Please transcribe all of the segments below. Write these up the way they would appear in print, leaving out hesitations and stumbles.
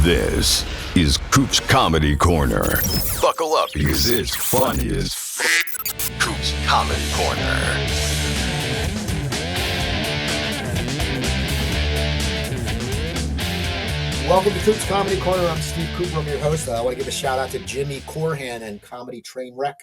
This is Coop's Comedy Corner. Buckle up because it's funny as Coop's Comedy Corner. Welcome to Coop's Comedy Corner. I'm Steve Cooper. I'm your host. I want to give a shout out to Jimmy Corhan and Comedy Trainwreck.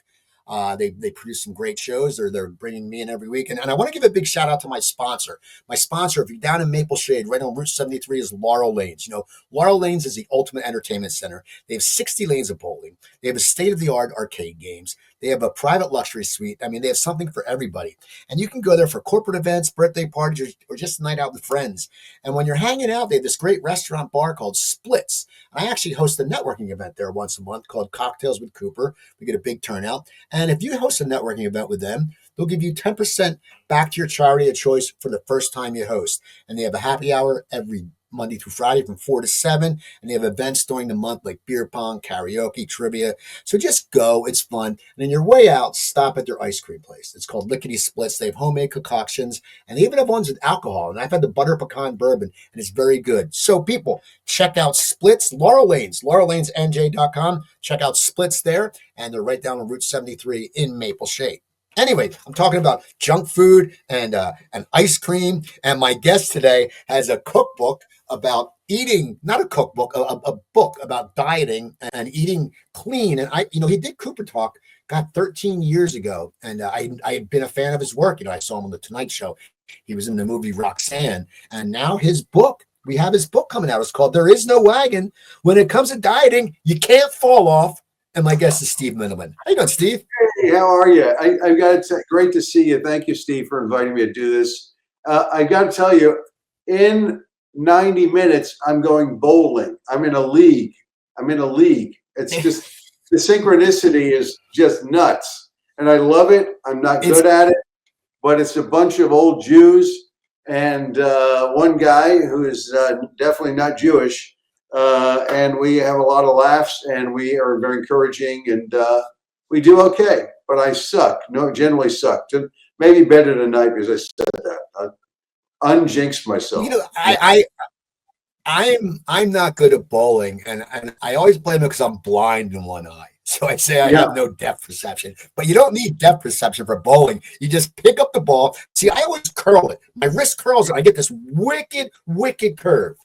They produce some great shows. They're bringing me in every week. And I want to give a big shout out to my sponsor. My sponsor, if you're down in Maple Shade, right on Route 73 is Laurel Lanes. You know, Laurel Lanes is the ultimate entertainment center. They have 60 lanes of bowling. They have a state-of-the-art arcade games. They have a private luxury suite. I mean, they have something for everybody. And you can go there for corporate events, birthday parties, or just a night out with friends. And when you're hanging out, they have this great restaurant bar called Splits. I actually host a networking event there once a month called Cocktails with Cooper. We get a big turnout. And if you host a networking event with them, they'll give you 10% back to your charity of choice for the first time you host. And they have a happy hour every Monday through Friday from 4 to 7. And they have events during the month like beer pong, karaoke, trivia. So just go. It's fun. And on your way out, stop at their ice cream place. It's called Lickety Splits. They have homemade concoctions. And they even have ones with alcohol. And I've had the butter pecan bourbon, and it's very good. So people, check out Splits, Laurel Lanes, laurellainesnj.com. Check out Splits there. And they're right down on Route 73 in Maple Shade. Anyway, I'm talking about junk food and ice cream. And my guest today has a cookbook about eating, not a cookbook, a book about dieting and eating clean. And he did Cooper Talk, 13 years ago. And I had been a fan of his work. I saw him on The Tonight Show. He was in the movie Roxanne. And now we have his book coming out. It's called There Is No Wagon. When it comes to dieting, you can't fall off. And my guest is Steve Mittleman. How you doing, Steve? Hey, how are you? I've got to say, great to see you. Thank you, Steve, for inviting me to do this. I got to tell you, in 90 minutes, I'm going bowling. I'm in a league. It's just, the synchronicity is just nuts. And I love it. I'm not good at it, but it's a bunch of old Jews and one guy who is definitely not Jewish. And we have a lot of laughs, and we are very encouraging, and we do okay. But I suck. No, generally suck. Maybe better tonight because I said that. I unjinxed myself. I'm not good at bowling, and I always blame it because I'm blind in one eye. So I say I have no depth perception. But you don't need depth perception for bowling. You just pick up the ball. See, I always curl it. My wrist curls, and I get this wicked curve.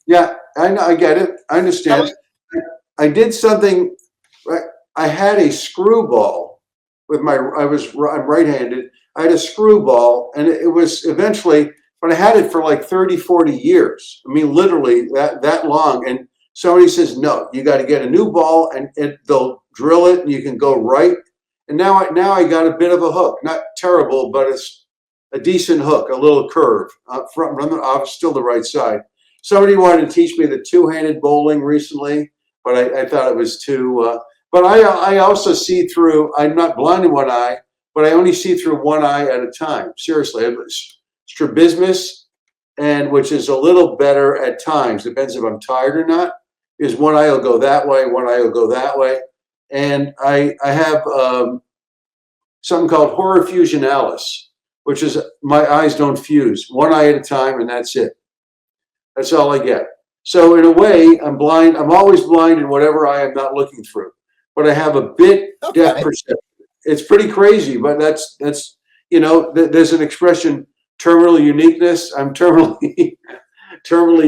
Yeah, I know. I get it. I understand. I did something. I had a screwball with I'm right-handed. I had a screwball, and it was eventually, but I had it for like 30, 40 years. I mean, literally that long. And somebody says, no, you got to get a new ball, and they'll drill it, and you can go right. And now I got a bit of a hook. Not terrible, but it's a decent hook, a little curve. Still the right side. Somebody wanted to teach me the two-handed bowling recently, but I thought it was too. But I also see through. I'm not blind in one eye, but I only see through one eye at a time. Seriously, I have strabismus, and which is a little better at times. Depends if I'm tired or not. Is one eye will go that way, one eye will go that way, and I have something called horror fusionalis, which is my eyes don't fuse. One eye at a time, and that's it. That's all I get. So in a way, I'm blind. I'm always blind in whatever I am not looking through. But I have a bit depth perception. It's pretty crazy, but that's there's an expression, terminal uniqueness. I'm terminally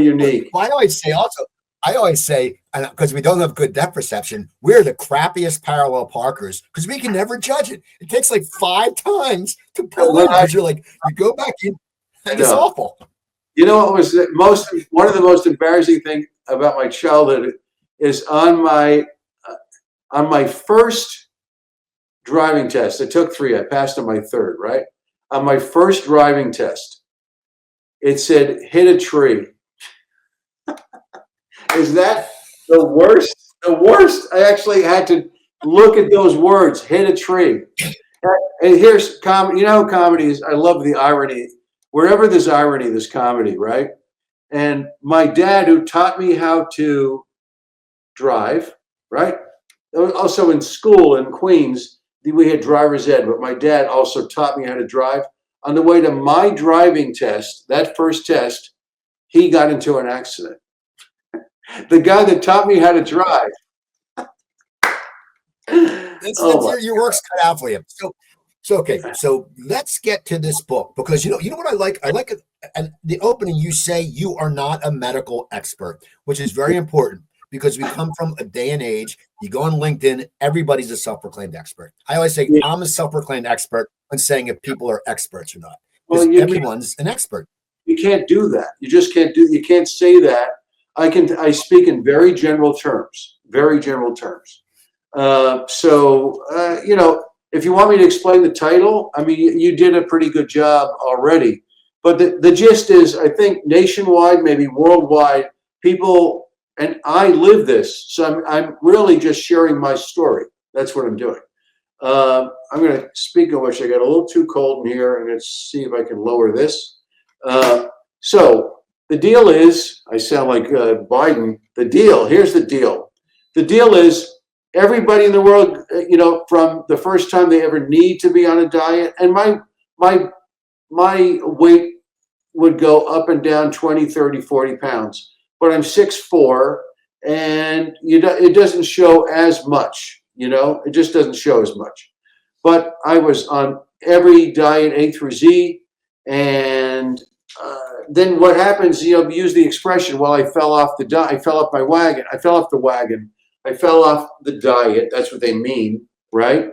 unique. Well, I always say, because we don't have good depth perception, we're the crappiest parallel parkers because we can never judge it. It takes like 5 times to pull in because you go back in, and it's awful. You know what was one of the most embarrassing things about my childhood is on my first driving test. I took 3. I passed on my 3rd, right? On my first driving test, it said hit a tree. Is that the worst? The worst. I actually had to look at those words, hit a tree. And here's comedy. You know how comedy is? I love the irony. Wherever there's irony, there's comedy, right? And my dad, who taught me how to drive, right? Also in school in Queens, we had driver's ed, but my dad also taught me how to drive. On the way to my driving test, that first test, he got into an accident. The guy that taught me how to drive. That's your work's cut out for you. So okay. So let's get to this book because you know what I like. I like it. And the opening, you say you are not a medical expert, which is very important because we come from a day and age. You go on LinkedIn, everybody's a self-proclaimed expert. I always say Yeah. I'm a self-proclaimed expert when saying if people are experts or not, Well, because everyone's an expert. you can't do that. You just can't do. You can't say that. I speak in very general terms. Very general terms. If you want me to explain the title, I mean, you did a pretty good job already. But the gist is, I think nationwide, maybe worldwide, people, and I live this, so I'm really just sharing my story. That's what I'm doing. I'm going to speak of which I got a little too cold in here, and let's see if I can lower this. So the deal is, I sound like Biden. Here's the deal. The deal is, everybody in the world, from the first time they ever need to be on a diet, and my weight would go up and down 20, 30, 40 pounds, but I'm 6'4", and it doesn't show as much, it just doesn't show as much. But I was on every diet A through Z, and then what happens, we use the expression, well, I fell off my wagon, I fell off the wagon. I fell off the diet. That's what they mean, right?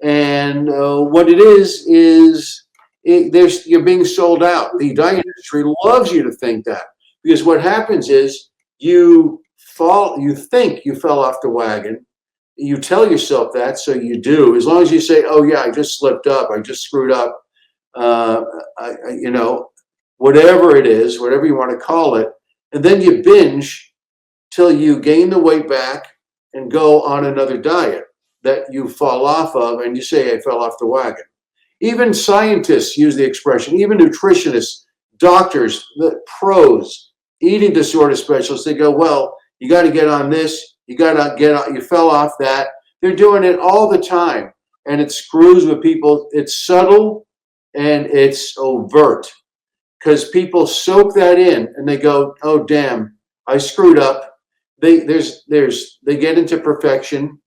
And what it is you're being sold out. The diet industry loves you to think that, because what happens is you think you fell off the wagon. You tell yourself that, so you do. As long as you say, "Oh yeah, I just slipped up. I just screwed up," whatever it is, whatever you want to call it, and then you binge till you gain the weight back and go on another diet that you fall off of, and you say, I fell off the wagon. Even scientists use the expression, even nutritionists, doctors, the pros, eating disorder specialists, they go, well, you got to get on this, you got to get on, you fell off that. They're doing it all the time, and it screws with people. It's subtle and it's overt, because people soak that in and they go, oh, damn, I screwed up. They get into perfection.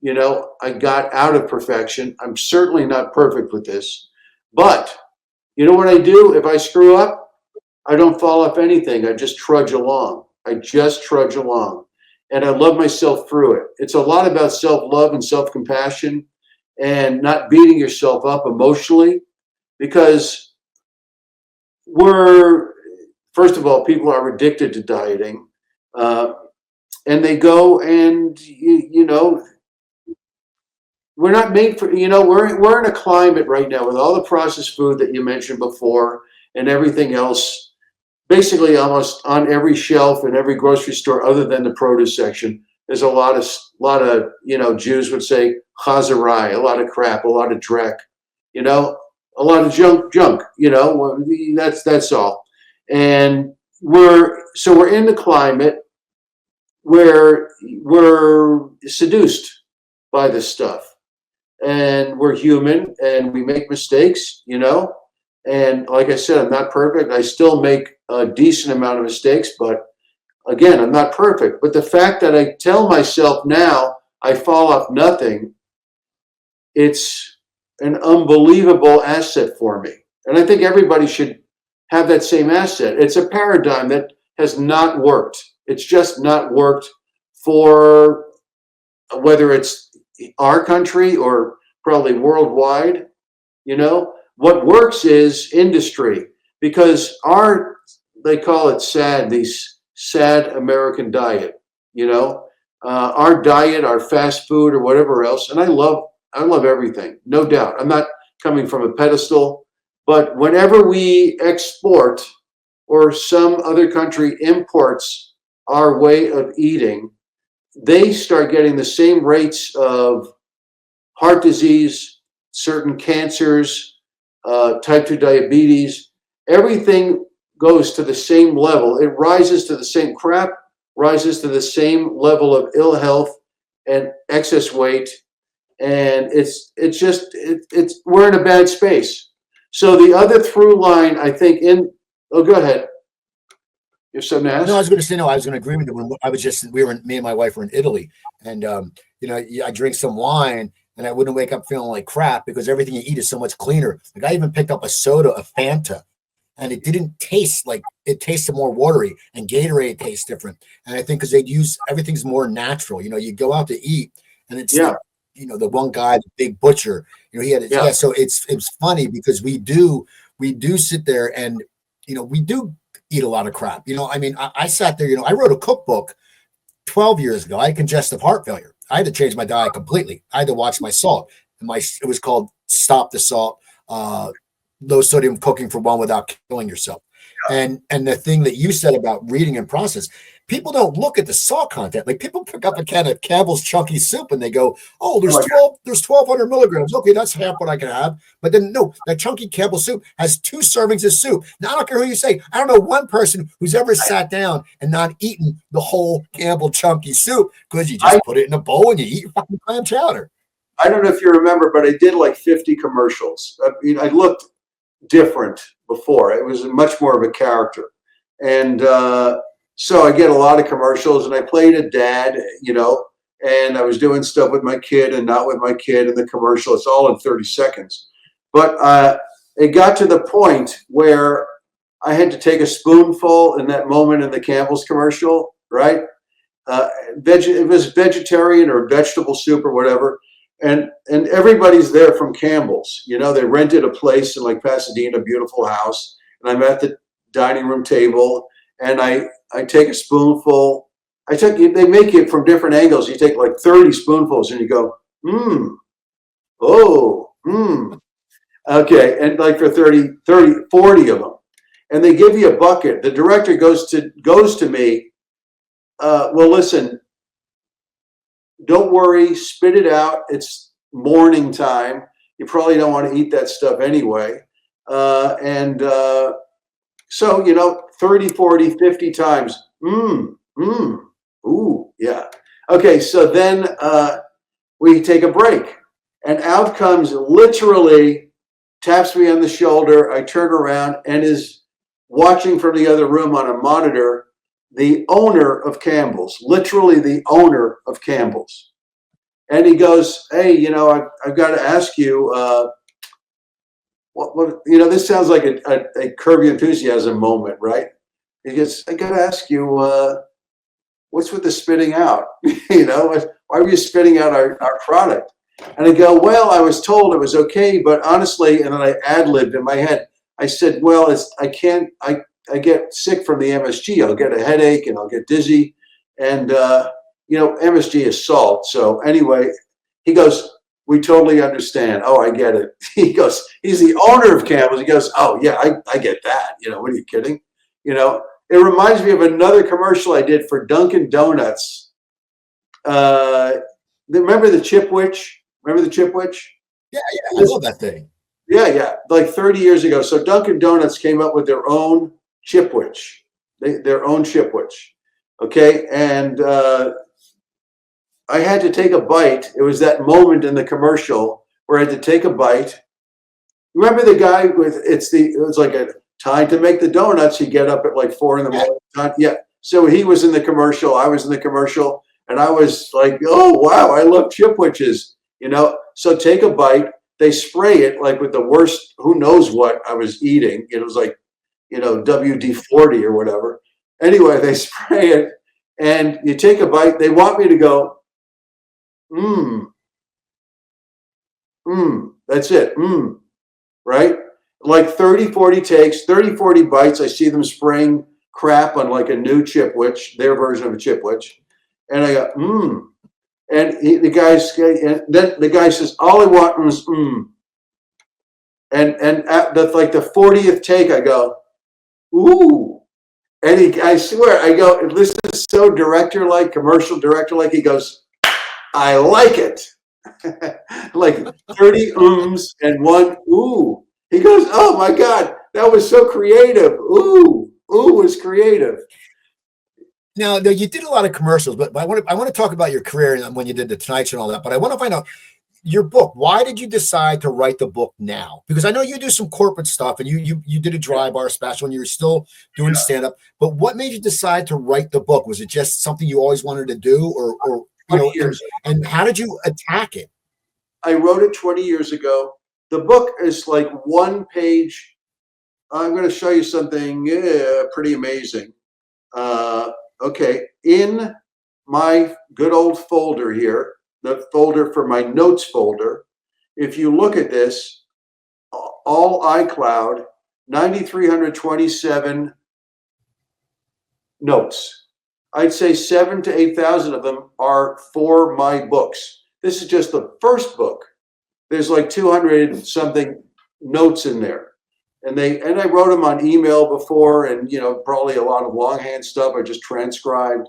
I got out of perfection. I'm certainly not perfect with this, but you know what I do? If I screw up, I don't fall off anything. I just trudge along. And I love myself through it. It's a lot about self-love and self-compassion and not beating yourself up emotionally, because first of all, people are addicted to dieting. And they go and, we're not made for, we're in a climate right now with all the processed food that you mentioned before and everything else, basically almost on every shelf in every grocery store other than the produce section. There's a lot of, Jews would say chazarai, a lot of crap, a lot of dreck, a lot of junk, that's all. And we're in the climate where we're seduced by this stuff, and we're human and we make mistakes, and like I said, I'm not perfect. I still make a decent amount of mistakes, but again, I'm not perfect. But the fact that I tell myself now I fall off nothing, it's an unbelievable asset for me. And I think everybody should have that same asset. It's a paradigm that has not worked. It's just not worked for whether it's our country or probably worldwide. What works is industry, because they call it SAD, the sad American diet, our diet, our fast food or whatever else. And I love everything, no doubt. I'm not coming from a pedestal, but whenever we export or some other country imports our way of eating, they start getting the same rates of heart disease, certain cancers, type 2 diabetes. Everything goes to the same level. It rises to the same crap, rises to the same level of ill health and excess weight. And we're in a bad space. So the other through line, I think, go ahead. You have something to No, I ask? was going to say no. I was going to agree with you. When I was just, me and my wife were in Italy, and I drink some wine, and I wouldn't wake up feeling like crap because everything you eat is so much cleaner. Like I even picked up a soda, a Fanta, and it didn't taste like it tasted more watery, and Gatorade tastes different. And I think because they use everything's more natural. You go out to eat, and it's Yeah, like the one guy, the big butcher. He had it. yeah, Yeah, so it's funny because we do sit there and we do eat a lot of crap. I mean, I sat there. I wrote a cookbook 12 years ago. I had congestive heart failure. I had to change my diet completely. I had to watch my salt. And it was called Stop the Salt, low sodium cooking for one without killing yourself. And the thing that you said about reading and process, people don't look at the salt content. Like people pick up a can of Campbell's chunky soup and they go, "Oh, oh there's my God. 1,200 milligrams. Okay, that's half what I can have." But then no, that chunky Campbell soup has 2 servings of soup. Now I don't care who you say. I don't know one person who's ever sat down and not eaten the whole Campbell chunky soup because you I, just put it in a bowl and you eat fucking clam chowder. I don't know if you remember, but I did like 50 commercials. I mean, I looked different before. It was much more of a character. And so I get a lot of commercials, and I played a dad, and I was doing stuff with my kid and not with my kid in the commercial. It's all in 30 seconds. But it got to the point where I had to take a spoonful in that moment in the Campbell's commercial, right? It was vegetarian or vegetable soup or whatever, and everybody's there from Campbell's. They rented a place in like Pasadena, beautiful house, and I'm at the dining room table, and I take a spoonful. They make it from different angles. You take like 30 spoonfuls, and you go, oh, okay, and like for 40 of them, and they give you a bucket. The director goes to me. Well, listen, don't worry, spit it out. It's morning time. You probably don't want to eat that stuff anyway. And so, 30, 40, 50 times. Ooh, yeah. Okay, so then we take a break. And out comes literally, taps me on the shoulder. I turn around and is watching from the other room on a monitor the owner of Campbell's, literally the owner of Campbell's. And he goes, "Hey, I've got to ask you, this sounds like a Curb Your Enthusiasm moment, right?" He goes, "I got to ask you, what's with the spitting out? Why were you spitting out our product?" And I go, "Well, I was told it was okay, but honestly," and then I ad-libbed in my head. I said, "Well, I get sick from the MSG. I'll get a headache and I'll get dizzy. And, MSG is salt. So anyway," he goes, "We totally understand." "Oh, I get it." He goes, he's the owner of Campbell's. He goes, "Oh, yeah, I get that. What are you kidding?" It reminds me of another commercial I did for Dunkin' Donuts. Remember the Chip Witch? Remember the Chip Witch? Yeah, yeah, I love that thing. Yeah, yeah, like 30 years ago. So Dunkin' Donuts came up with their own Chipwich, their own Chipwich. Okay, and I had to take a bite. It was that moment in the commercial where I had to take a bite. Remember the guy with it was like a time to make the donuts. He'd get up at like 4 in the morning. Yeah. So he was in the commercial. I was in the commercial, and I was like, "Oh wow, I love Chipwiches." So take a bite. They spray it like with the worst, who knows what I was eating. It was like, WD-40 or whatever. Anyway, they spray it, and you take a bite. They want me to go, that's it, right? Like 30, 40 takes, 30, 40 bites. I see them spraying crap on like a new Chipwich, their version of a Chipwich. And I go, and then the guy says, "All I want was, And at the 40th take, I go, "Ooh." And I swear, I go, "This is so director-like, commercial director-like." He goes, "I like it." Like 30 and one ooh. He goes, "Oh my God, that was so creative. Ooh was creative." Now, you did a lot of commercials, but I want to talk about your career and when you did the Tonight Show and all that. But I want to find out, your book, why did you decide to write the book now? Because I know you do some corporate stuff and you did a dry bar special and you're still doing stand-up, but what made you decide to write the book? Was it just something you always wanted to do, or you know, and how did you attack it? I wrote it 20 years ago. The book is like one page. I'm going to show you something pretty amazing. Okay, in my good old folder here, the folder for my notes folder, if you look at this, all iCloud, 9,327 notes. I'd say 7,000 to 8,000 of them are for my books. This is just the first book. There's like 200 something notes in there. And I wrote them on email before, and probably a lot of longhand stuff I just transcribed.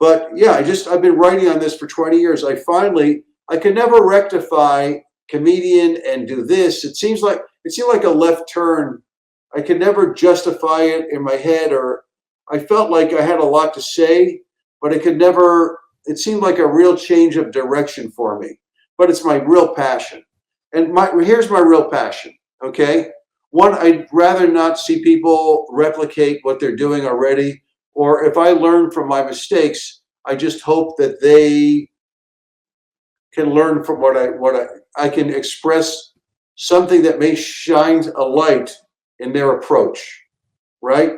But yeah, I've been writing on this for 20 years. I could never rectify comedian and do this. It seemed like a left turn. I could never justify it in my head, or I felt like I had a lot to say, but it seemed like a real change of direction for me. But it's my real passion. And here's my real passion, okay? One, I'd rather not see people replicate what they're doing already, or if I learn from my mistakes, I just hope that they can learn from what I can express something that may shine a light in their approach, right?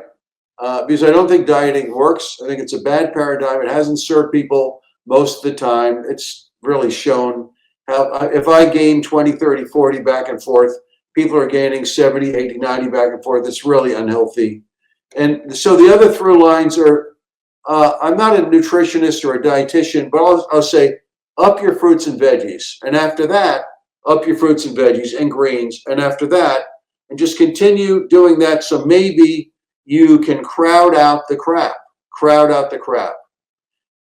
Because I don't think dieting works. I think it's a bad paradigm. It hasn't served people most of the time. It's really shown how if I gain 20, 30, 40 back and forth, people are gaining 70, 80, 90 back and forth. It's really unhealthy. And so the other through lines are, I'm not a nutritionist or a dietitian, but I'll say up your fruits and veggies. And after that, up your fruits and veggies and greens. And after that, and just continue doing that. So maybe you can crowd out the crap,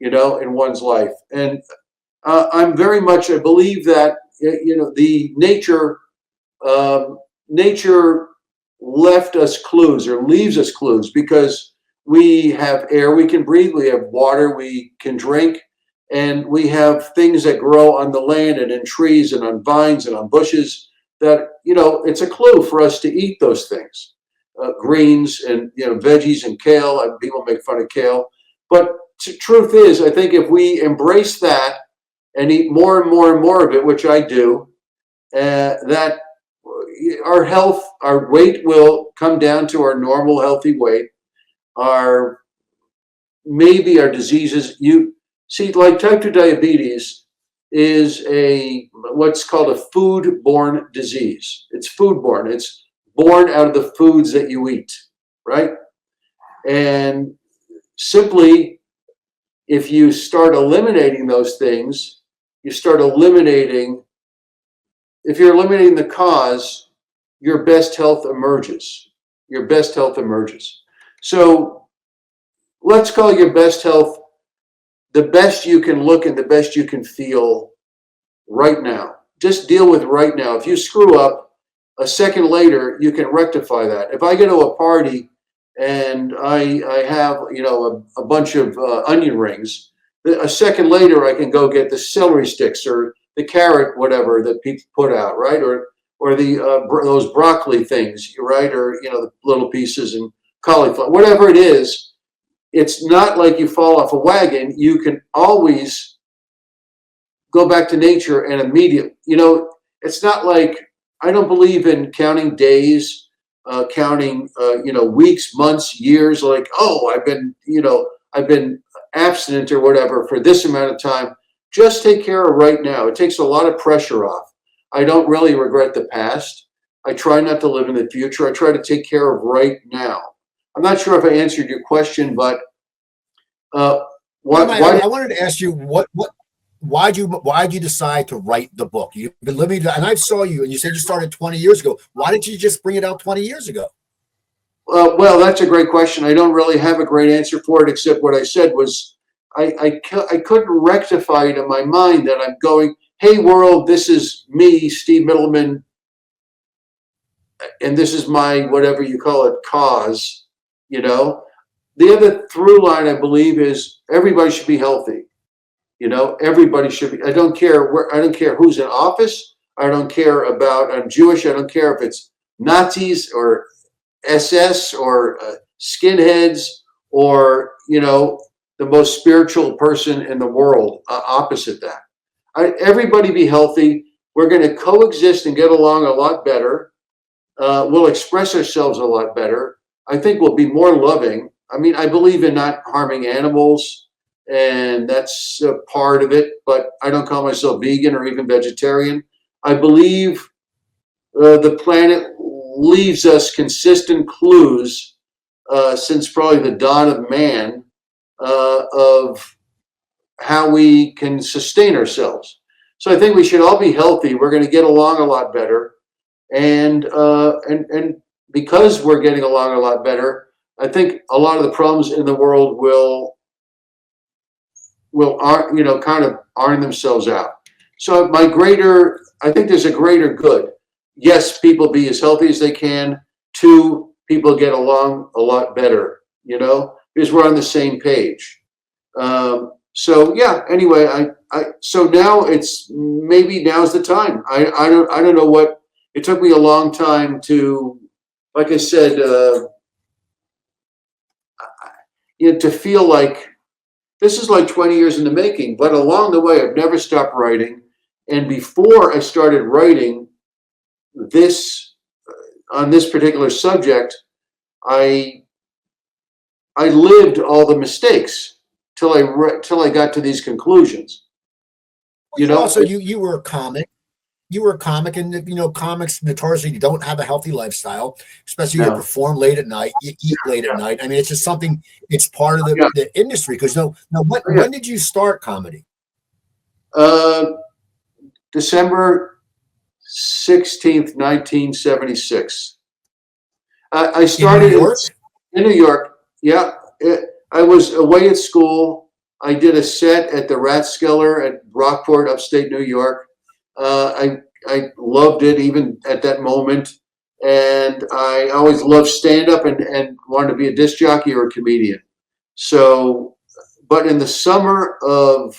in one's life. And I'm very much, I believe that, the nature left us clues, or leaves us clues, because we have air we can breathe, we have water we can drink, and we have things that grow on the land and in trees and on vines and on bushes that, it's a clue for us to eat those things. Greens and, veggies and kale. People make fun of kale. But truth is, I think if we embrace that and eat more and more and more of it, which I do, that our health, our weight will come down to our normal healthy weight. Maybe our diseases, you see, like type 2 diabetes is what's called a food-borne disease. It's food-borne. It's born out of the foods that you eat, right? And simply, if you start eliminating those things, if you're eliminating the cause, your best health emerges. So let's call your best health the best you can look and the best you can feel right now. Just deal with right now. If you screw up, a second later, you can rectify that. If I go to a party and I have, a bunch of onion rings, a second later I can go get the celery sticks or the carrot, whatever that people put out, right? Or those broccoli things, right? Or the little pieces and cauliflower, whatever it is. It's not like you fall off a wagon. You can always go back to nature and immediately. It's not like, I don't believe in counting days, counting weeks, months, years. Like, oh, I've been abstinent or whatever for this amount of time. Just take care of right now. It takes a lot of pressure off. I don't really regret the past. I try not to live in the future. I try to take care of right now. I'm not sure if I answered your question, but I wanted to ask you why'd you decide to write the book? You've been living, and I saw you, and you said you started 20 years ago. Why didn't you just bring it out 20 years ago? Well, that's a great question. I don't really have a great answer for it, except what I said was I couldn't rectify it in my mind that I'm going, hey, world, this is me, Steve Mittleman, and this is my, whatever you call it, cause, The other through line, I believe, is everybody should be healthy. Everybody should be. I don't care where. I don't care who's in office. I don't care about. I'm Jewish. I don't care if it's Nazis or SS or skinheads or the most spiritual person in the world. Opposite that, everybody be healthy. We're going to coexist and get along a lot better. We'll express ourselves a lot better. I think we'll be more loving. I mean, I believe in not harming animals, and that's a part of it, but I don't call myself vegan or even vegetarian. I believe the planet leaves us consistent clues since probably the dawn of man of how we can sustain ourselves. So I think we should all be healthy. We're going to get along a lot better, and because we're getting along a lot better, I think a lot of the problems in the world will kind of iron themselves out. So I think there's a greater good. Yes, people be as healthy as they can. Two, people get along a lot better, because we're on the same page. So yeah. Anyway, so now now's the time. I don't know what. It took me a long time to, like I said, to feel like this is like 20 years in the making. But along the way, I've never stopped writing. And before I started writing this on this particular subject, I lived all the mistakes till I got to these conclusions. Also, you were a comic. You were a comic, and comics notoriously don't have a healthy lifestyle, especially you perform late at night, you eat late at night. I mean, it's just something. It's part of the industry. Because when did you start comedy? December 16th, 1976. I started in New York. Yeah, I was away at school. I did a set at the Rathskeller at Rockport, upstate New York. I loved it even at that moment, and I always loved stand-up and wanted to be a disc jockey or a comedian. So, but in the summer of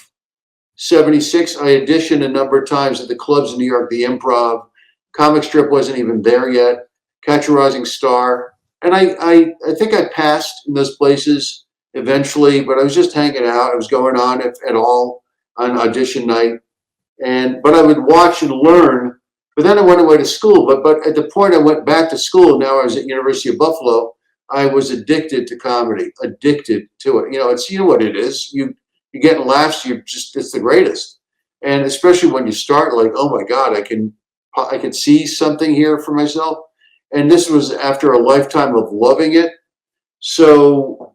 76, I auditioned a number of times at the clubs in New York, the Improv. Comic Strip wasn't even there yet. Catch a Rising Star. And I think I passed in those places eventually, but I was just hanging out. I was going on at all on audition night. But I would watch and learn. But then I went away to school. But at the point I went back to school, now I was at University of Buffalo, I was addicted to comedy, addicted to it. It's what it is. You get laughs, it's the greatest. And especially when you start like, oh my God, I can see something here for myself. And this was after a lifetime of loving it. So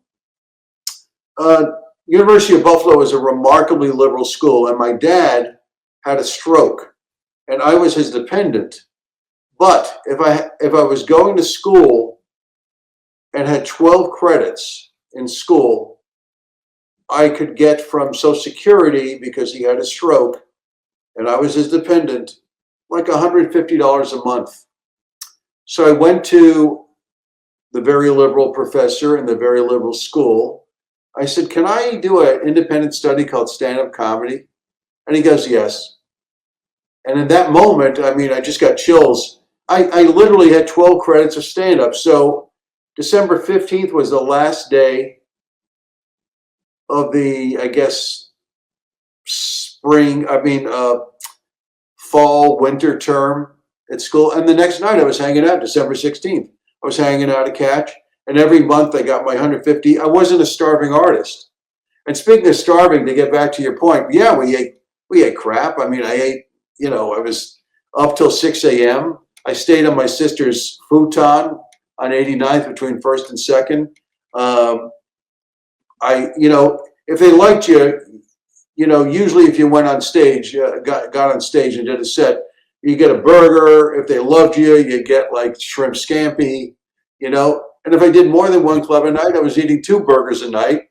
University of Buffalo is a remarkably liberal school, and my dad had a stroke, and I was his dependent. But if I was going to school and had 12 credits in school, I could get from Social Security, because he had a stroke and I was his dependent, like $150 a month. So I went to the very liberal professor in the very liberal school. I said, can I do an independent study called stand-up comedy? And he goes, yes. And in that moment, I mean, I just got chills. I literally had 12 credits of stand-up. So December 15th was the last day of the, I guess, fall, winter term at school. And the next night I was hanging out, December 16th. I was hanging out at Catch. And every month I got my 150. I wasn't a starving artist. And speaking of starving, to get back to your point, yeah, we ate crap. I mean, I ate, I was up till 6 a.m. I stayed on my sister's futon on 89th between 1st and 2nd. If they liked you, usually if you went on stage, got on stage and did a set, you get a burger. If they loved you, you get like shrimp scampi, And if I did more than one club a night, I was eating 2 burgers a night.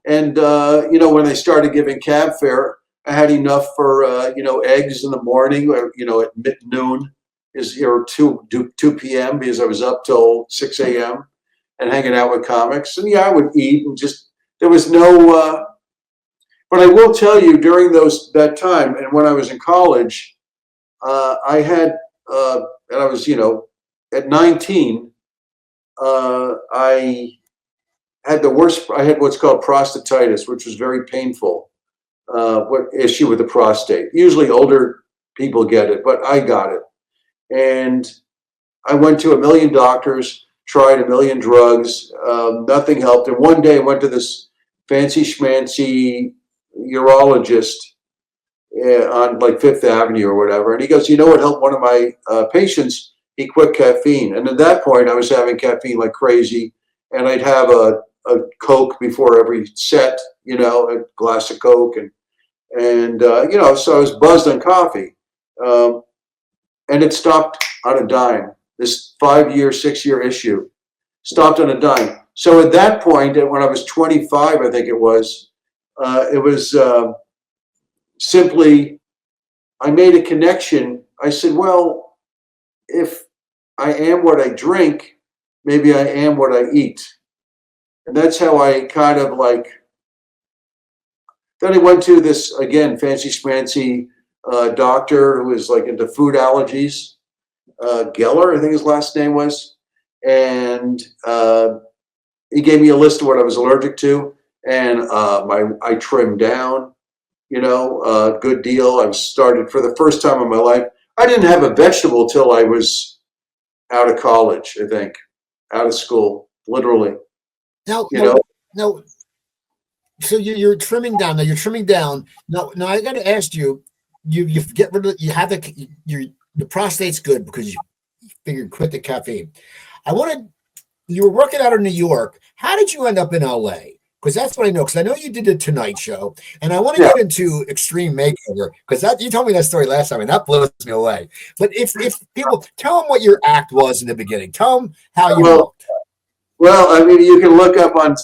And, when they started giving cab fare, I had enough for, eggs in the morning, at mid-noon or 2 p.m. because I was up till 6 a.m. and hanging out with comics. And yeah, I would eat and just, there was no But I will tell you, during that time, and when I was in college, I had, and I was, at 19, I had the worst. I had what's called prostatitis, which was very painful. What issue with the prostate? Usually older people get it, but I got it, and I went to a million doctors, tried a million drugs, nothing helped. And one day I went to this fancy schmancy urologist on like Fifth Avenue or whatever. And he goes, you know what helped one of my patients? He quit caffeine. And at that point, I was having caffeine like crazy. And I'd have a Coke before every set, a glass of Coke. And so I was buzzed on coffee. And it stopped on a dime. This 5-year, 6-year issue stopped on a dime. So at that point, when I was 25, I think it was simply, I made a connection. I said, well, if I am what I drink, maybe I am what I eat. And that's how I kind of then I went to this, again, fancy schmancy doctor who was like into food allergies. Geller, I think his last name was. And he gave me a list of what I was allergic to. And I trimmed down. Good deal. I started for the first time in my life. I didn't have a vegetable till I was out of college, I think, out of school, literally. Now, so you're trimming down. Now you're trimming down. Now I got to ask you. You get rid of. You have the prostate's good because you figured quit the caffeine. You were working out in New York. How did you end up in LA? Because that's what I know. Because I know you did the Tonight Show, and I want to get into Extreme Makeover because you told me that story last time, and that blows me away. But if people tell them what your act was in the beginning, tell them how you looked. Well, I mean, you can look up on.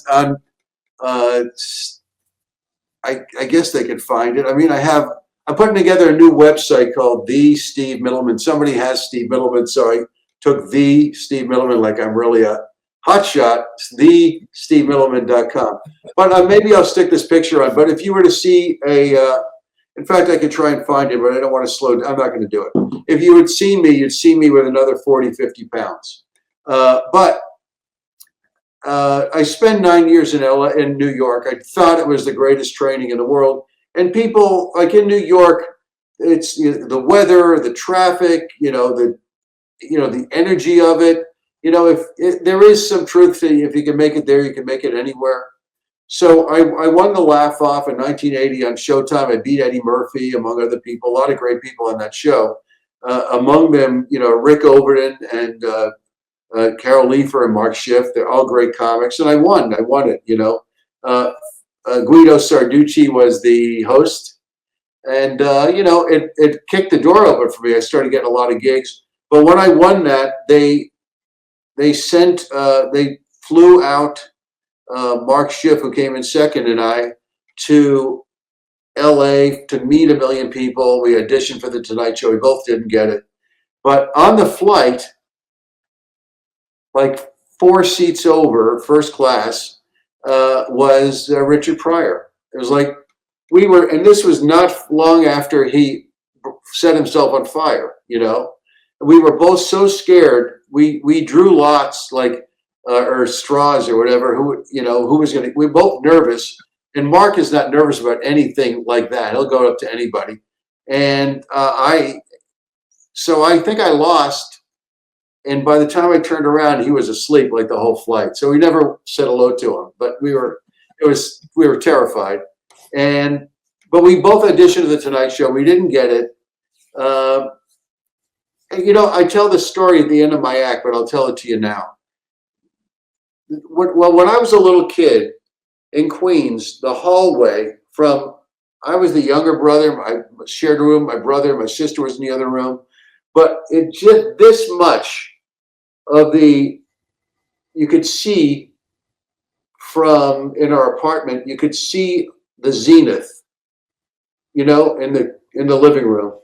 I guess they could find it. I mean, I'm putting together a new website called The Steve Mittleman. Somebody has Steve Mittleman, so I took The Steve Mittleman like I'm really a hotshot, thestevemittleman.com. But maybe I'll stick this picture on. But if you were to see in fact, I could try and find it, but I don't want to slow down. I'm not going to do it. If you would see me, you'd see me with another 40, 50 pounds. But I spent 9 years in New York. I thought it was the greatest training in the world. And people like in New York, it's the weather, the traffic, the energy of it. If there is some truth to if you can make it there, you can make it anywhere. So I won the Laugh Off in 1980 on Showtime. I beat Eddie Murphy, among other people. A lot of great people on that show. Among them, Rick Overton and Carol Leifer and Mark Schiff. They're all great comics, and I won. I won it. Guido Sarducci was the host, and it kicked the door open for me. I started getting a lot of gigs. But when I won that, they flew out Mark Schiff, who came in second, and I to LA to meet a million people. We auditioned for the Tonight Show. We both didn't get it. But on the flight, like 4 seats over, first class, was Richard Pryor. It was like and this was not long after he set himself on fire, We were both so scared. We drew lots, or straws or whatever, who was going to, we're both nervous. And Mark is not nervous about anything like that. He'll go up to anybody. And so I think I lost. And by the time I turned around, he was asleep like the whole flight. So we never said hello to him, but we were terrified. But we both auditioned to the Tonight Show. We didn't get it. I tell this story at the end of my act, but I'll tell it to you now. Well, when I was a little kid in Queens, the hallway I was the younger brother. I shared a room. My brother, my sister was in the other room. But it just this much of you could see from in our apartment, you could see the zenith, in the living room.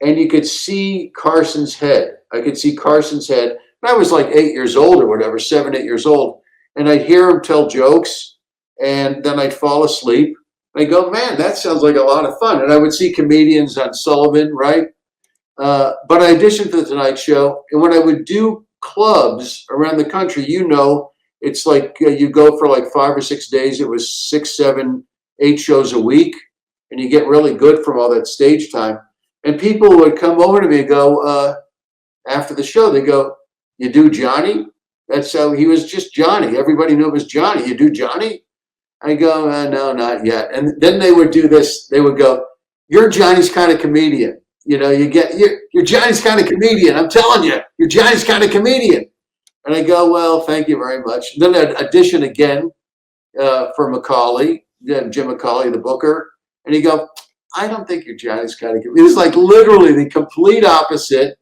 And you could see Carson's head. I could see Carson's head. And I was like 8 years old or whatever, 7, 8 years old. And I'd hear him tell jokes, and then I'd fall asleep. I go, man, that sounds like a lot of fun. And I would see comedians on Sullivan, right? But I auditioned for the Tonight Show. And when I would do clubs around the country, it's like you go for like 5 or 6 days. It was 6, 7, 8 shows a week. And you get really good from all that stage time. And people would come over to me and go, after the show, they go, you do Johnny? That's how he was, just Johnny. Everybody knew it was Johnny. You do Johnny? I go, no, not yet. And then they would do this. They would go, you're Johnny's kind of comedian. You're Johnny's kind of comedian. I'm telling you, you're Johnny's kind of comedian. And I go, well, thank you very much. Then I'd audition again for Macaulay, Jim Macaulay, the booker. And he'd go, I don't think you're Johnny's kind of comedian. It was like literally the complete opposite.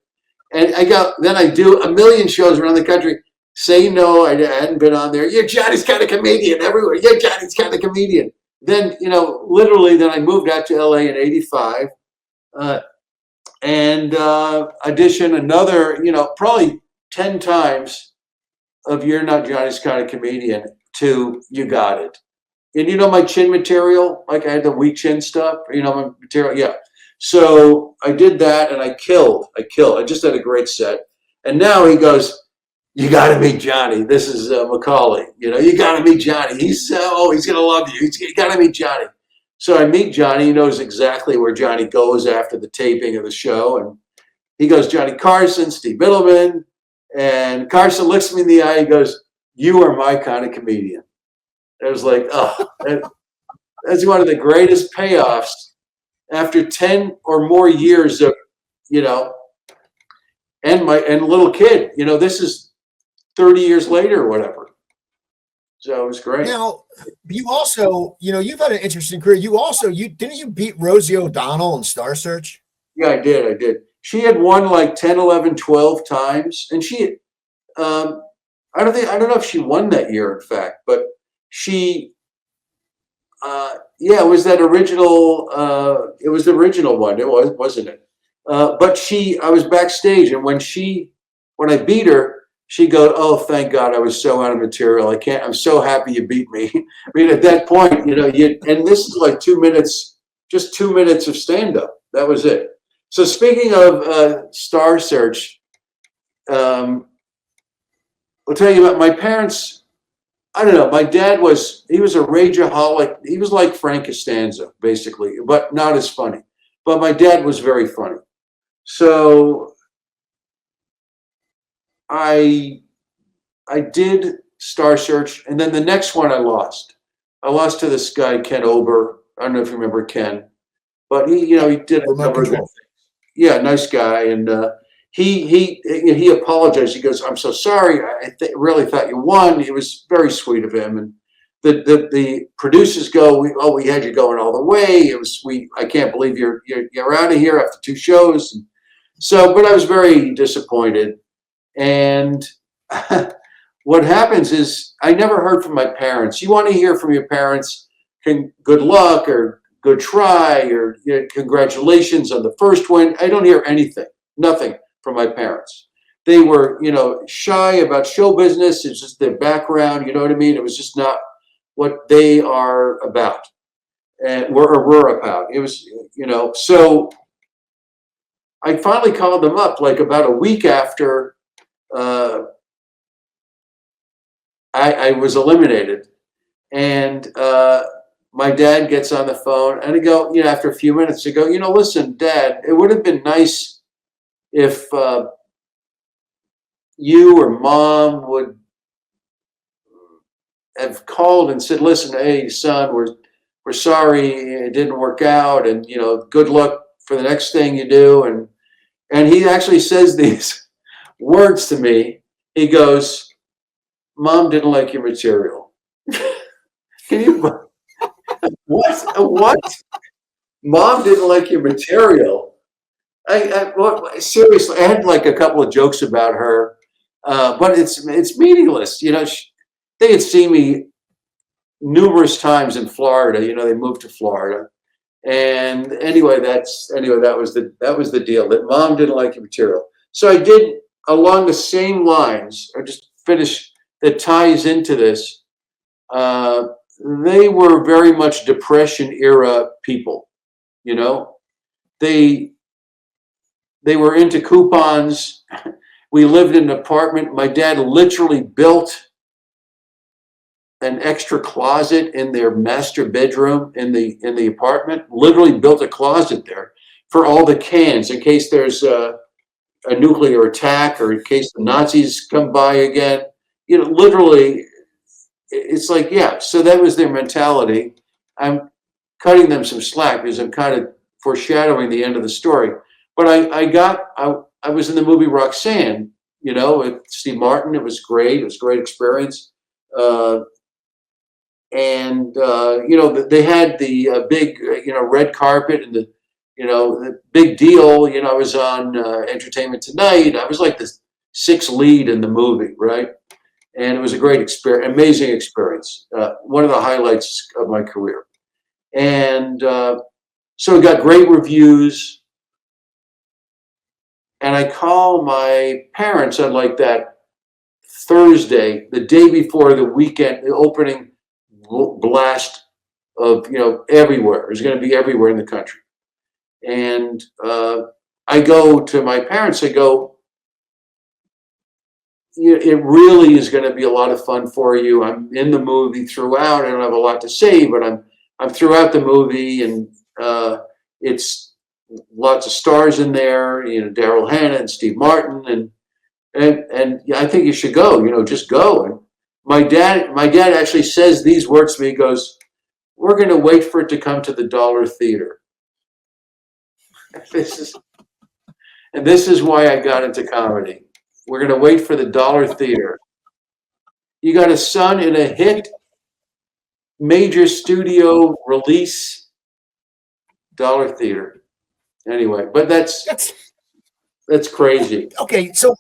And then I do a million shows around the country. Say no, I hadn't been on there. You're Johnny's kind of comedian everywhere. You're Johnny's kind of comedian. Then, literally, then I moved out to LA in '85 and auditioned another, probably 10 times of You're Not Johnny's Kind of Comedian to You Got It. And my chin material, like I had the weak chin stuff, my material, yeah. So I did that and I killed. I just had a great set. And now he goes, you got to meet Johnny. This is Macaulay. You got to meet Johnny. He's going to love you. You got to meet Johnny. So I meet Johnny. He knows exactly where Johnny goes after the taping of the show. And he goes, Johnny Carson, Steve Mittleman. And Carson looks me in the eye. He goes, you are my kind of comedian. I was like, oh, that's one of the greatest payoffs after 10 or more years of, and little kid, this is 30 years later or whatever. So it was great. Now, you also, you've had an interesting career. Didn't you beat Rosie O'Donnell in Star Search? Yeah, I did. She had won like 10, 11, 12 times. And she, I don't know if she won that year, in fact, but she, it was that original, it was the original one. It was, wasn't it? But I was backstage, and when I beat her, she goes, oh, thank God, I was so out of material. I'm so happy you beat me. I mean, at that point, and this is like 2 minutes, just 2 minutes of stand-up. That was it. So speaking of Star Search, I'll tell you about my parents. I don't know. My dad he was a rageaholic. He was like Frank Costanza, basically, but not as funny. But my dad was very funny. So I did Star Search, and then the next one I lost. I lost to this guy, Ken Ober. I don't know if you remember Ken, but he did a number of things. Yeah, nice guy, and he apologized. He goes, "I'm so sorry. I really thought you won." It was very sweet of him, and the producers go, "We had you going all the way. I can't believe you're out of here after 2 shows." And so, but I was very disappointed. And what happens is I never heard from my parents. You want to hear from your parents, good luck or good try or congratulations on the first win. I don't hear anything, nothing from my parents. They were, shy about show business. It's just their background. You know what I mean? It was just not what they are about and were about. It was, so I finally called them up like about a week after I was eliminated, and my dad gets on the phone, and I go, after a few minutes, I go, listen, Dad, it would have been nice if you or Mom would have called and said, listen, hey, son, we're sorry it didn't work out, and good luck for the next thing you do. And he actually says these words to me. He goes, Mom didn't like your material. Can you, what? Mom didn't like your material. Seriously, I had like a couple of jokes about her, but it's meaningless. They had seen me numerous times in Florida. They moved to Florida. And anyway, that was the deal, that Mom didn't like your material. So I did along the same lines. I just finished that ties into this. they were very much Depression era people. You know, they were into coupons. We lived in an apartment. My dad literally built an extra closet in their master bedroom in the apartment. Literally built a closet there for all the cans in case there's a nuclear attack or in case the Nazis come by again. You know, literally, it's like, yeah. So that was their mentality. I'm cutting them some slack because I'm kind of foreshadowing the end of the story. But I was in the movie Roxanne, you know, with Steve Martin. It was great. It was a great experience. You know, they had the big, you know, red carpet and the, you know, the big deal. You know, I was on Entertainment Tonight. I was like the sixth lead in the movie, right? And it was a great experience, amazing experience. One of the highlights of my career. And so it got great reviews. And I call my parents on like that Thursday, the day before the weekend, the opening blast of, you know, everywhere. It was going to be everywhere in the country. And I go to my parents, I go, it really is going to be a lot of fun for you. I'm in the movie throughout. I don't have a lot to say, but I'm throughout the movie, and it's lots of stars in there. You know, Daryl Hannah and Steve Martin, and yeah, I think you should go. You know, just go. And my dad actually says these words to me. He goes, "We're going to wait for it to come to the Dollar Theater." This is why I got into comedy. We're going to wait for the Dollar Theater. You got a son in a hit major studio release, Dollar Theater. Anyway, but that's crazy. Okay, so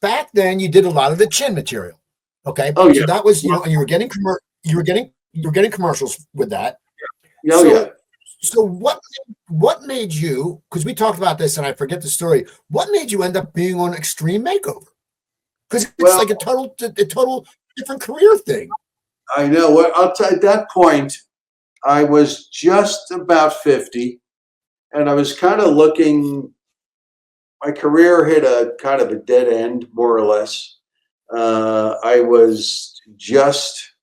back then you did a lot of the chin material. Okay, Oh yeah. So that was, you know, and you were getting commercials with that. Oh so, yeah. So what made you? Because we talked about this, and I forget the story. What made you end up being on Extreme Makeover? Because it's like a total different career thing. I know. Well, I'll tell you, at that point, I was just about 50, and I was kind of looking. My career hit a kind of a dead end, more or less. I was just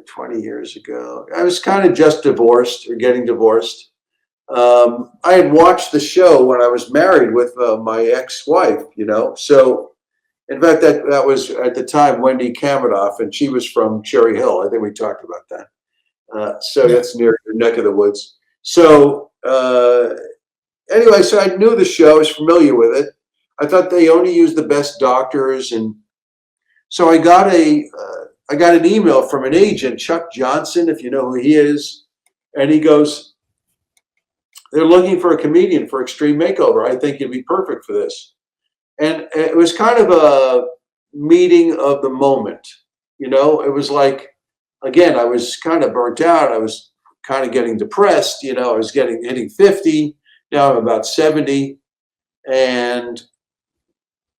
20 years ago. I was kind of just divorced or getting divorced. I had watched the show when I was married with my ex-wife, you know. So, in fact, that was at the time Wendy Kaminoff, and she was from Cherry Hill. I think we talked about that. So that's near the neck of the woods. So anyway, so I knew the show, I was familiar with it. I thought they only used the best doctors, and so I got an email from an agent, Chuck Johnson, if you know who he is, and he goes, "They're looking for a comedian for Extreme Makeover. I think you'd be perfect for this." And it was kind of a meeting of the moment. You know, it was like, again, I was kind of burnt out. I was kind of getting depressed. You know, I was hitting 50. Now I'm about 70. And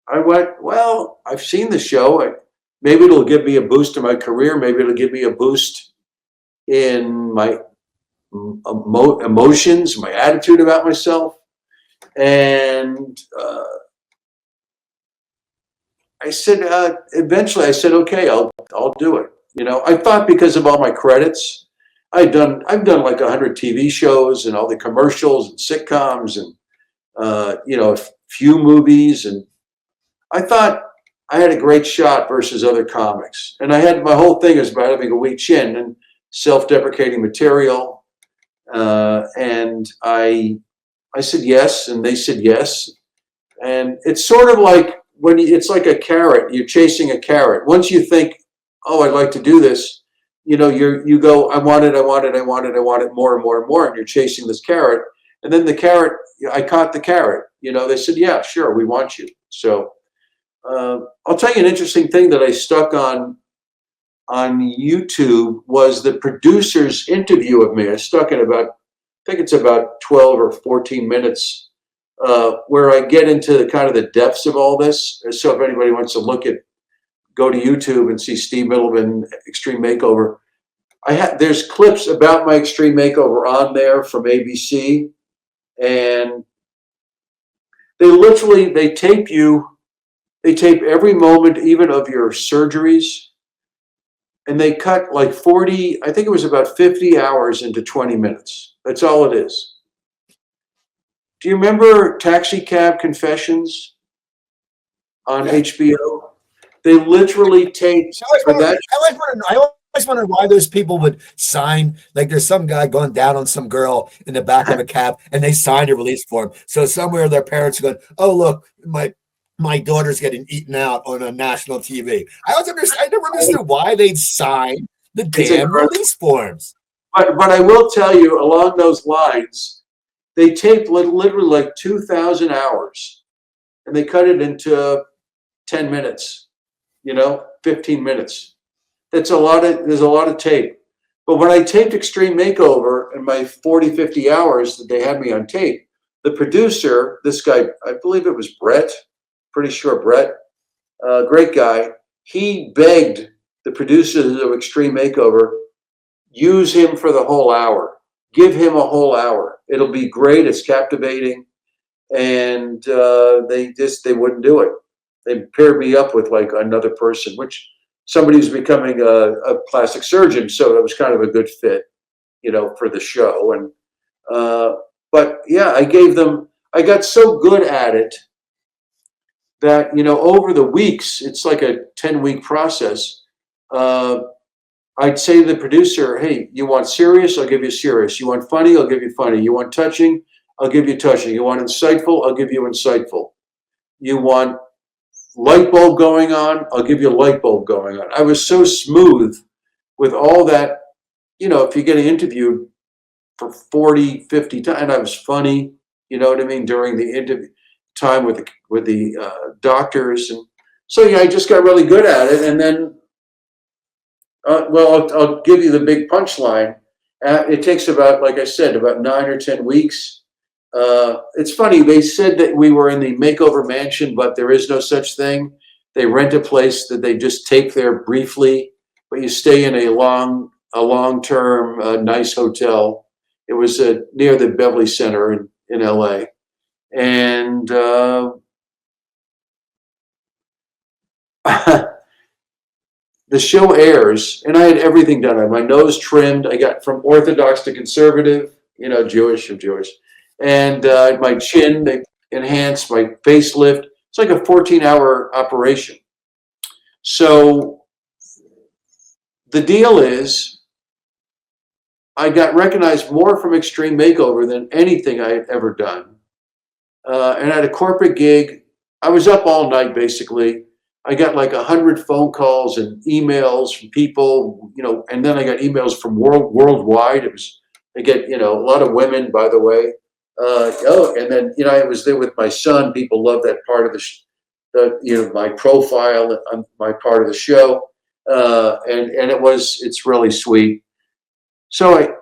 I went, well, I've seen the show. Maybe it'll give me a boost in my career. Maybe it'll give me a boost in my emotions, my attitude about myself. And I said, eventually I said, okay, I'll do it. You know, I thought because of all my credits, I've done like 100 TV shows and all the commercials and sitcoms and, you know, a few movies. And I thought I had a great shot versus other comics. And my whole thing is about having a weak chin and self-deprecating material. And I said yes, and they said yes. And it's sort of like it's like a carrot. You're chasing a carrot. Once you think, oh, I'd like to do this, you know, you go, I want it more and more and more, and you're chasing this carrot. And then the carrot, I caught the carrot. You know, they said, yeah, sure, we want you. So I'll tell you an interesting thing that I stuck on YouTube was the producer's interview of me. I stuck in I think it's about 12 or 14 minutes, where I get into the kind of the depths of all this. So if anybody wants to look at go to YouTube and see Steve Mittleman Extreme Makeover. There's clips about my Extreme Makeover on there from ABC, and they tape you. They tape every moment, even of your surgeries, and they cut like 40. I think it was about 50 hours into 20 minutes. That's all it is. Do you remember Taxi Cab Confessions on HBO? They literally taped for that. I always wondered why those people would sign. Like, there's some guy going down on some girl in the back of a cab, and they signed a release form. So somewhere their parents are going, "Oh, look, my daughter's getting eaten out on a national TV." I never understood why they'd sign the damn release forms. But I will tell you, along those lines, they taped literally like 2,000 hours, and they cut it into 10 minutes, 15 minutes. There's a lot of tape. But when I taped Extreme Makeover in my 40, 50 hours that they had me on tape, the producer, this guy, I believe it was Brett, pretty sure Brett, great guy, he begged the producers of Extreme Makeover, use him for the whole hour. Give him a whole hour. It'll be great. It's captivating. And they wouldn't do it. They paired me up with like another person, which somebody who's becoming a plastic surgeon. So it was kind of a good fit, for the show. And, but yeah, I got so good at it that, over the weeks, it's like a 10-week process. I'd say to the producer, "Hey, you want serious? I'll give you serious. You want funny? I'll give you funny. You want touching? I'll give you touching. You want insightful? I'll give you insightful. You want light bulb going on? I'll give you a light bulb going on." I was so smooth with all that. If you're getting interviewed for 40, 50 times, and I was funny, you know what I mean, during the interview time with the doctors. And so, yeah, I just got really good at it. And then, I'll give you the big punchline. It takes about, like I said, about 9 or 10 weeks. It's funny. They said that we were in the makeover mansion, but there is no such thing. They rent a place that they just take there briefly, but you stay in a long-term, nice hotel. It was near the Beverly Center in LA. And the show airs, and I had everything done. I had my nose trimmed. I got from Orthodox to conservative, Jewish. And my chin, they enhanced, my facelift. It's like a 14-hour operation. So the deal is, I got recognized more from Extreme Makeover than anything I had ever done. And at a corporate gig, I was up all night, basically. I got like 100 phone calls and emails from people, and then I got emails from worldwide. I get, a lot of women, by the way. And then, I was there with my son. People love that part of my profile on my part of the show. And it's really sweet. So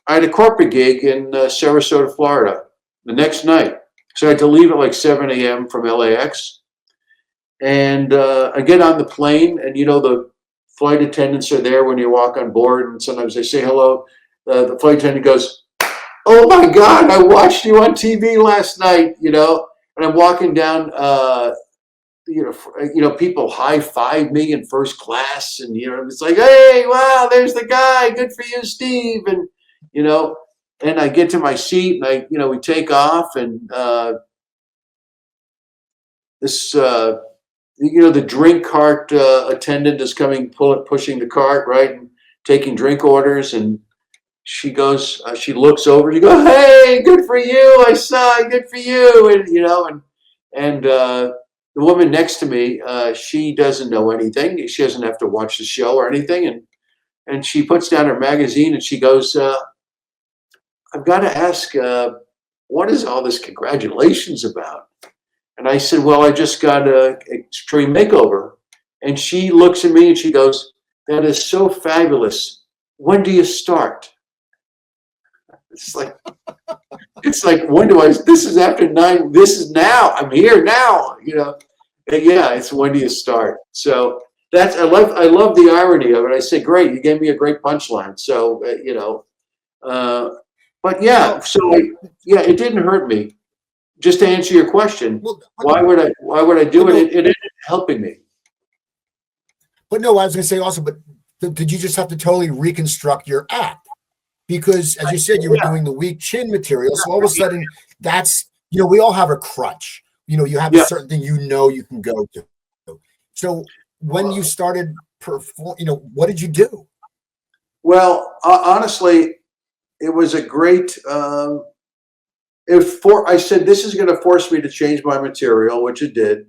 I had a corporate gig in Sarasota, Florida the next night. So I had to leave at like 7 a.m. from LAX. And I get on the plane, and the flight attendants are there when you walk on board, and sometimes they say hello. The flight attendant goes, "Oh my God, I watched you on TV last night," and I'm walking down, people high-five me in first class, and it's like, "Hey, wow, there's the guy, good for you, Steve," and and I get to my seat, and we take off, and this. The drink cart attendant is coming, pushing the cart, right, and taking drink orders. And she goes, she looks over, she goes, "Hey, good for you, I saw, good for you," and the woman next to me, she doesn't know anything. She doesn't have to watch the show or anything, and she puts down her magazine and she goes, "I've got to ask, what is all this congratulations about?" And I said, "Well, I just got an Extreme Makeover." And she looks at me and she goes, "That is so fabulous. When do you start?" It's like, when do I, this is after 9, this is now, I'm here now, And yeah, it's when do you start? So I love the irony of it. I said, great, you gave me a great punchline. So, but yeah, Well, yeah, it didn't hurt me. Just to answer your question, well, why would I but do it? no, It ended up helping me. but no. I was going to say also, but did you just have to totally reconstruct your act? Because as you said, you were Yeah, doing the weak chin material. So all of a sudden, that's, we all have a crutch. You have a yeah. certain thing you can go to. So when you started perform, what did you do? Well, honestly, it was a great. I said this is going to force me to change my material, which it did.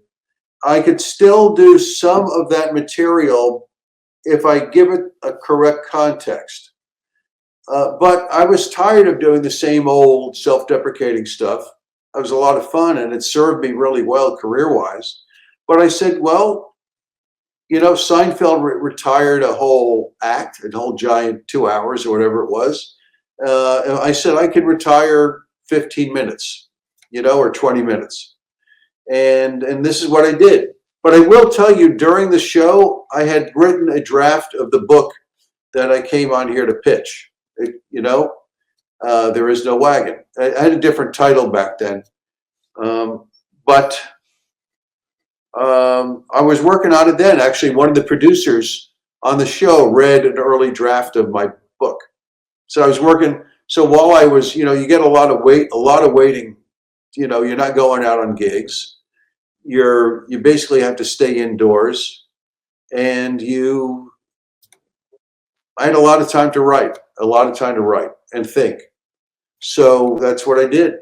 I could still do some of that material if I give it a correct context. But I was tired of doing the same old self-deprecating stuff. It was a lot of fun and it served me really well career-wise. But I said, well, Seinfeld retired a whole act, a whole giant 2 hours or whatever it was. I said I could retire 15 minutes, or 20 minutes. And this is what I did. But I will tell you, during the show, I had written a draft of the book that I came on here to pitch. There is no wagon. I had a different title back then, but I was working on it then. Actually, one of the producers on the show read an early draft of my book. So I was working. So while I was, you get a lot of waiting. You're not going out on gigs. You basically have to stay indoors, and I had a lot of time to write, and think. So that's what I did.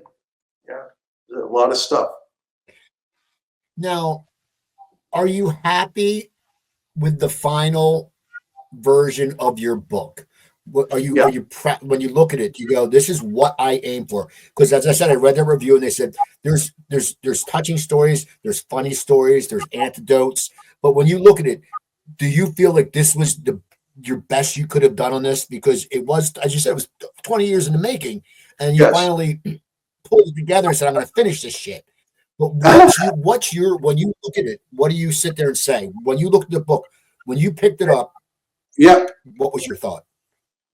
Yeah, a lot of stuff. Now, are you happy with the final version of your book? Yeah. When you look at it, you go, this is what I aim for? Because as I said, I read the review and they said there's touching stories, there's funny stories, there's anecdotes. But when you look at it, do you feel like this was your best you could have done on this? Because it was, as you said, it was 20 years in the making, and you Yes. finally pulled it together and said, I'm going to finish this shit. But what's your when you look at it, what do you sit there and say? When you look at the book, when you picked it up, Yeah. what was your thought?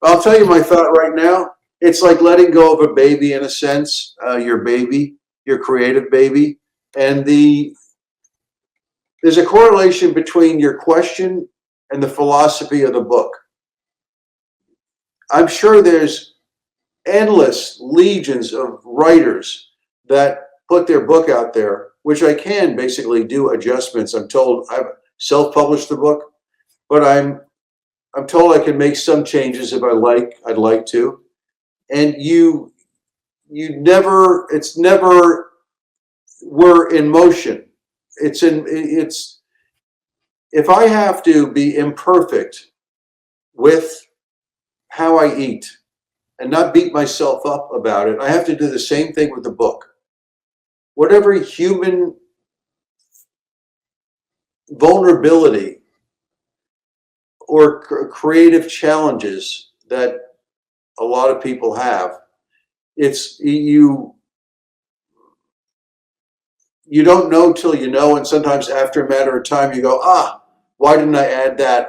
I'll tell you my thought right now. It's like letting go of a baby in a sense, your baby, your creative baby. And there's a correlation between your question and the philosophy of the book. I'm sure there's endless legions of writers that put their book out there, which I can basically do adjustments. I'm told I've self-published the book, but I'm told I can make some changes if I'd like to. And it's never we're in motion. It's if I have to be imperfect with how I eat and not beat myself up about it, I have to do the same thing with the book. Whatever human vulnerability or creative challenges that a lot of people have, it's you don't know till you know, and sometimes after a matter of time you go, why didn't I add that?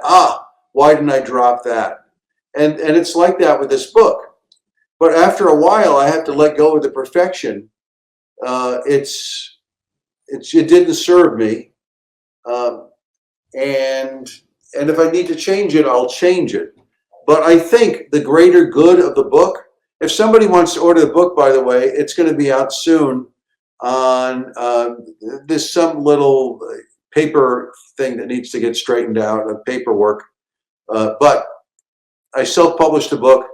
Why didn't I drop that? And it's like that with this book. But after a while, I have to let go of the perfection. It didn't serve me, um, and and if I need to change it, I'll change it. But I think the greater good of the book. If somebody wants to order the book, by the way, it's going to be out soon on there's some little paper thing that needs to get straightened out of paperwork. But I self-published the book.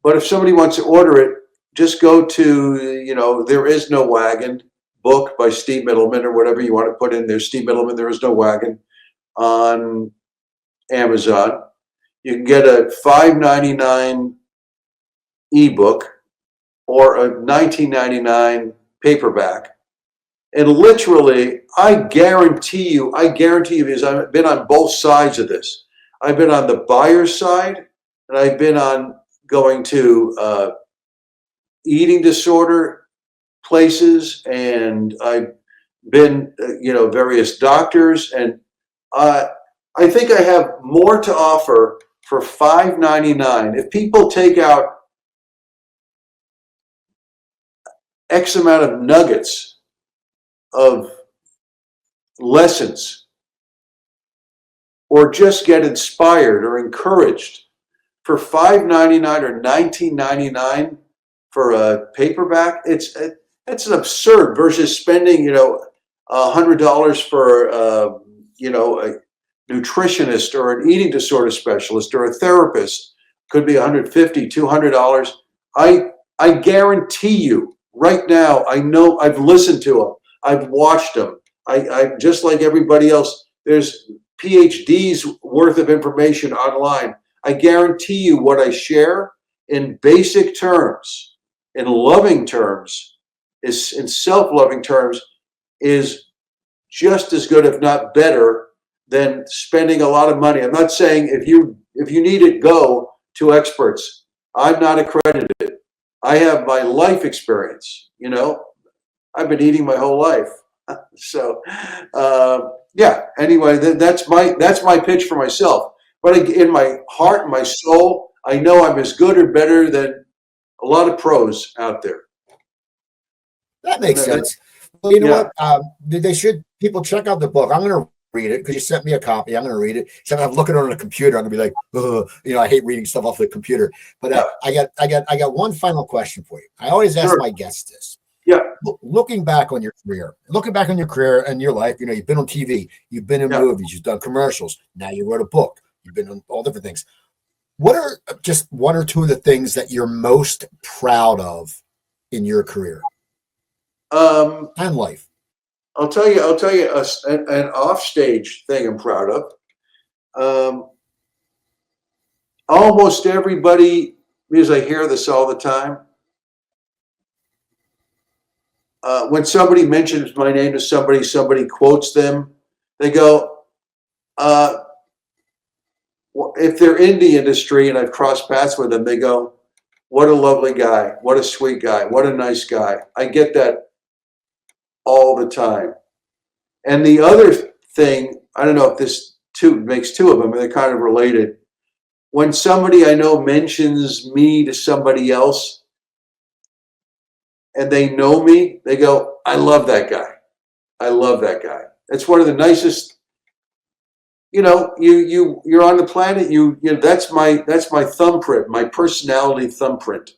But if somebody wants to order it, just go to, There Is No Wagon book by Steve Mittleman or whatever you want to put in there. Steve Mittleman, There Is No Wagon on Amazon. You can get a $5.99 ebook or a $19.99 paperback. And literally, I guarantee you, because I've been on both sides of this. I've been on the buyer's side, and I've been on going to eating disorder places, and I've been, various doctors, and I think I have more to offer for $5.99. If people take out X amount of nuggets of lessons, or just get inspired or encouraged for $5.99 or $19.99 for a paperback, it's an absurd versus spending $100 for a nutritionist or an eating disorder specialist or a therapist. Could be $150, $200. I guarantee you right now. I know I've listened to them. I've watched them. I just like everybody else. There's PhDs worth of information online. I guarantee you what I share in basic terms, in loving terms, is in self-loving terms, is just as good, if not better, than spending a lot of money. I'm not saying if you need it, go to experts. I'm not accredited. I have my life experience. I've been eating my whole life. So, yeah. Anyway, that's my pitch for myself. But in my heart, my soul, I know I'm as good or better than a lot of pros out there. That makes sense. Well, you know Yeah. what? They should people check out the book. I'm going to read it because you sent me a copy. I'm going to read it. Instead of looking at it on a computer, I'm going to be like, ugh, I hate reading stuff off the computer. But Yeah. I got one final question for you. I always ask Sure. my guests this. Yeah. Looking back on your career and your life, you've been on TV, you've been in Yeah. movies, you've done commercials. Now you wrote a book. You've been on all different things. What are just one or two of the things that you're most proud of in your career and life? I'll tell you an offstage thing I'm proud of. Almost everybody, because I hear this all the time, when somebody mentions my name to somebody quotes them, they go, if they're in the industry and I've crossed paths with them, they go, what a lovely guy, what a sweet guy, what a nice guy. I get that all the time. And the other thing, I don't know if this makes two of them, but they're kind of related. When somebody I know mentions me to somebody else and they know me, they go, I love that guy. I love that guy. It's one of the nicest, you're on the planet. That's my thumbprint, my personality thumbprint,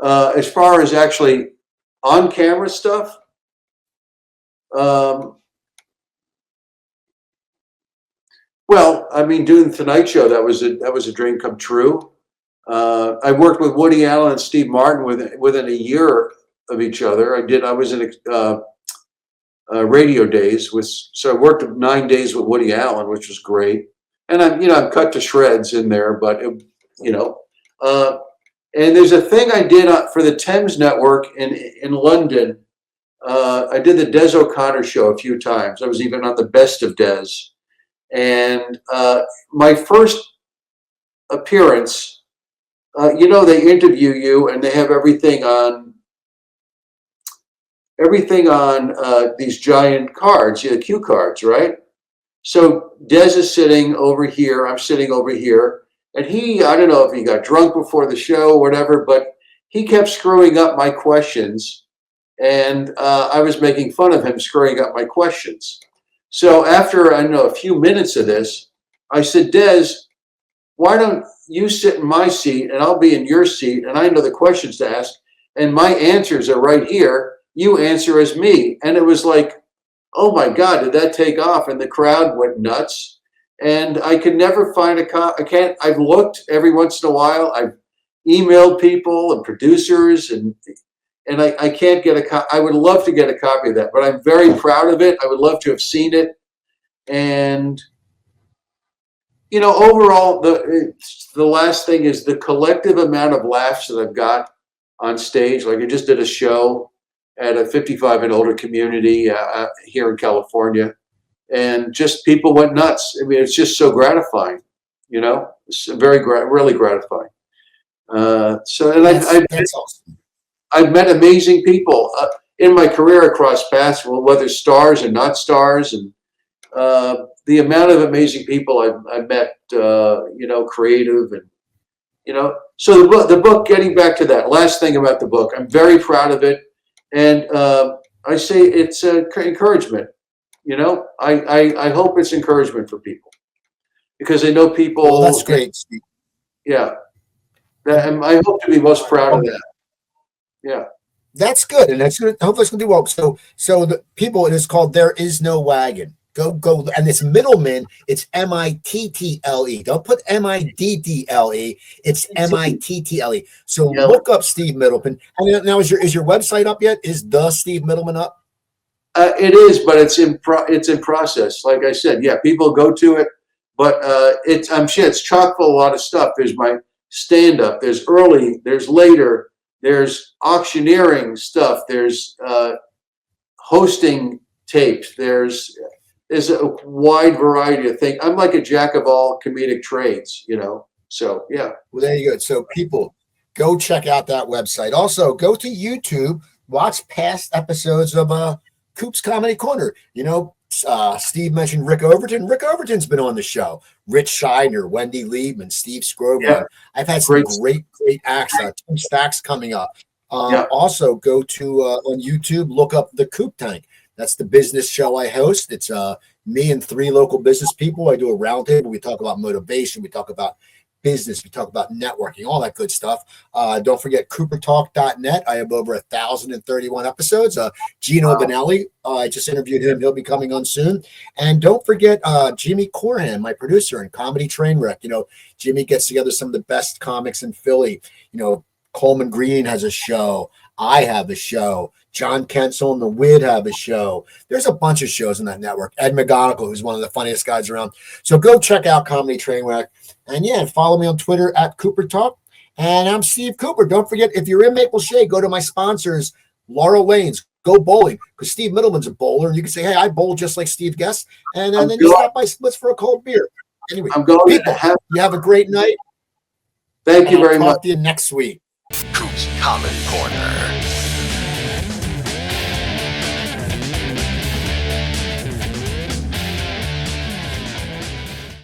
as far as actually on camera stuff. Well, I mean, doing the Tonight Show, that was a dream come true. I worked with Woody Allen and Steve Martin within a year of each other. I was in radio days so I worked 9 days with Woody Allen, which was great. And I'm cut to shreds in there, but and there's a thing I did for the Thames Network in London. I did the Des O'Connor show a few times. I was even on the Best of Des. And my first appearance, they interview you and they have everything on these giant cards, cue cards, right? So Des is sitting over here, I'm sitting over here, and I don't know if he got drunk before the show or whatever, but he kept screwing up my questions, and I was making fun of him screwing up my questions. So after, I don't know, a few minutes of this, I said, Des, why don't you sit in my seat and I'll be in your seat and I know the questions to ask and my answers are right here. You answer as me. And it was like, oh my God, did that take off? And the crowd went nuts. And I could never find I've looked every once in a while. I've emailed people and producers and I can't get I would love to get a copy of that, but I'm very proud of it. I would love to have seen it. And, overall, the last thing is the collective amount of laughs that I've got on stage. Like I just did a show at a 55 and older community here in California, and just people went nuts. I mean, it's just so gratifying, it's really gratifying. That's awesome. I've met amazing people in my career across paths, whether stars and not stars, and the amount of amazing people I've met, creative and, so the book, getting back to that last thing about the book, I'm very proud of it. And I say it's encouragement. I hope it's encouragement for people because I know people. Well, that's great, Steve. Yeah. And I hope to be most proud of that. Yeah. That's good, and that's good. Hopefully, it's going to do well. So the people, it is called "There Is No Wagon." Go, and it's Mittleman. It's Mittle. Don't put Middle. It's Mittle. So Yeah. look up Steve Mittleman. And now, is your website up yet? Is the Steve Mittleman up? It is, but it's in process. Like I said, yeah, people go to it, but I'm sure it's chock full of a lot of stuff. There's my stand up. There's early. There's later. There's auctioneering stuff. There's hosting tapes. There's a wide variety of things. I'm like a jack of all comedic trades, So yeah. Well, there you go. So people, go check out that website. Also, go to YouTube. Watch past episodes of Coop's Comedy Corner. Steve mentioned Rick Overton. Rick Overton's been on the show. Rich Scheidner, Wendy Liebman, Steve Scroban. Yeah. I've had some great acts. Tim Stacks coming up. Also, go to on YouTube, look up the Coop Tank. That's the business show I host. It's me and 3 local business people. I do a roundtable. We talk about motivation. We talk about business. We talk about networking, all that good stuff. Don't forget coopertalk.net. I have over 1,031 episodes. Gino Benelli, I just interviewed him. He'll be coming on soon. And don't forget Jimmy Corhan, my producer in Comedy Trainwreck. Jimmy gets together some of the best comics in Philly. Coleman Green has a show. I have a show. John Kensel and the Wid have a show. There's a bunch of shows on that network. Ed McGonigal, who's one of the funniest guys around. So go check out Comedy Trainwreck. And follow me on Twitter at Cooper Talk. And I'm Steve Cooper. Don't forget, if you're in Maple Shade, go to my sponsors, Laurel Lanes. Go bowling, because Steve Mittleman's a bowler. And you can say, hey, I bowl just like Steve Guest. And then you stop by Splits for a cold beer. Anyway, you have a great night. Thank you very I'll much. talk to you next week. Coop's Comedy Corner.